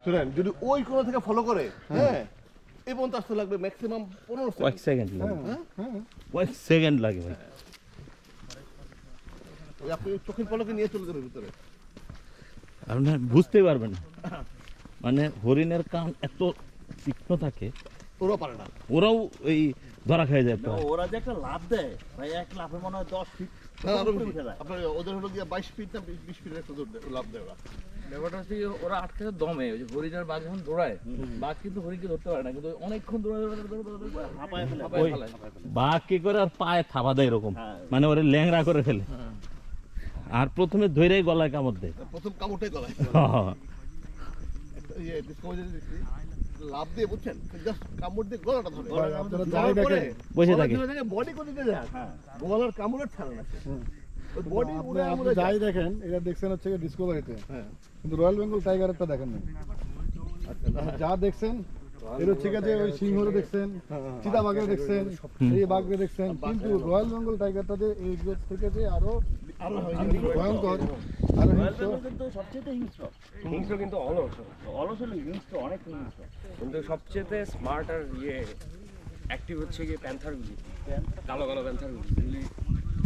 শুনেন যদি ওই কোণ থেকে ফলো করে হ্যাঁ এই পর্যন্ত আসতে লাগবে ম্যাক্সিমাম 15 কয়েক সেকেন্ড লাগে, কয়েক সেকেন্ড লাগে ভাই। আপনি চোখের পলকে নিয়ে চলে যাবেন ভিতরে, আপনি বুঝতেই পারবেন না, মানে হরিণের কান এত তীক্ষ্ণ থাকে, ওরাও পারে না। ওরাও এই ধরা খেয়ে যায় প্রায়। ওরা যে একটা লাভ দেয় ভাই, এক লাফে মনে হয় 10 ফিট আপনার ওদের হলো গিয়ে 22 ফিট না 20 ফিটের একটা লাভ দেয় ওরা। ব্যাপারটা হচ্ছে কি, ওরা আটকে দমে, ওই যে হরিণ আর বাঘ যখন দৌড়ায়, বাঘ কিন্তু হরিণকে ধরতে পারে না, কিন্তু অনেকক্ষণ দৌড়ায় হাঁপায় ফেলে। ওই বাঘ কি করে আর পায়ে থাবা দেয় এরকম, মানে ওরে ল্যাংড়া করে ফেলে, আর প্রথমে ধরেই গলায় কামড় দেয়। প্রথম কামড়টাই গলায় ইয়ে ডিসকভারি দেখছি লাভ দিয়ে বুঝছেন জাস্ট কামড় দিয়ে গলাটা ধরে আপনারা যাই দেখেন বসে থাকে। বডি কোন দিকে যায় গলার কামড়ের ছাড়া না ওই বডি আপনি উড়ে আপনি উড়ে যাই যায়। দেখেন এটা দেখছেন হচ্ছে ডিসকভারিতে, হ্যাঁ কিন্তু রয়্যাল বেঙ্গল টাইগারেরটা দেখেন না। যা দেখছেন এর হচ্ছে গিয়ে যে ওই সিংহরে দেখছেন, চিতাবাঘে দেখছেন, এই বাঘে দেখছেন, কিন্তু রয়্যাল বেঙ্গল টাইগারটাতে এই থেকে যে আরো ভয়ঙ্কর, আরো হিংস্র। কিন্তু সবচেয়ে হিংস্র কিন্তু অলস হলো হিংস্র, অনেক হিংস্র, কিন্তু সবচেয়ে স্মার্ট আর অ্যাক্টিভ হচ্ছে গিয়ে প্যান্থারগুলি, কালো কালো প্যান্থারগুলি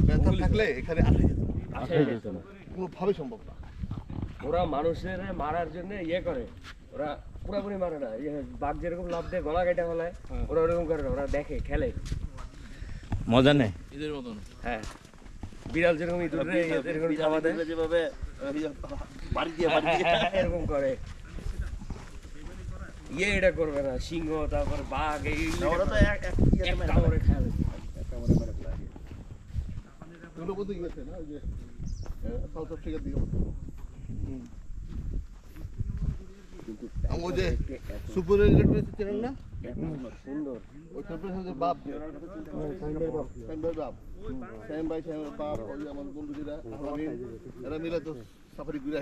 ব্যথা থাকলে এখানে আসে যেত না। কোনোভাবে সম্ভব না। ওরা মানুষের মারার জন্য করে, ওরা পুরাপুরি মারে না, বাঘ যেরকম লাভ দেয় গলা কেটে ফেলায়, ওরা ওরকম করে না, ওরা দেখে খেলে মজা নেই। এদের মতন। হ্যাঁ, বিড়াল যেরকম ইঁদুর এরকম খাওয়া দেয় যেভাবে বাড়ি দিয়ে এরকম করে, এটা করবে না, সিংহ তারপর বাঘ ওরা তো এক কামড়ে খাবে। এগুলো বলতে গিয়েছে না ওই যে সাউথ আফ্রিকার দিকে ওই যে সুপার ইলেকট্রিক চ্যানেল না সুন্দর ওই চ্যানেল বাপ শ্যাম ভাই বাপ ওই যে আমার বন্ধুরা এরা মিলে তো সাফারি ঘুরে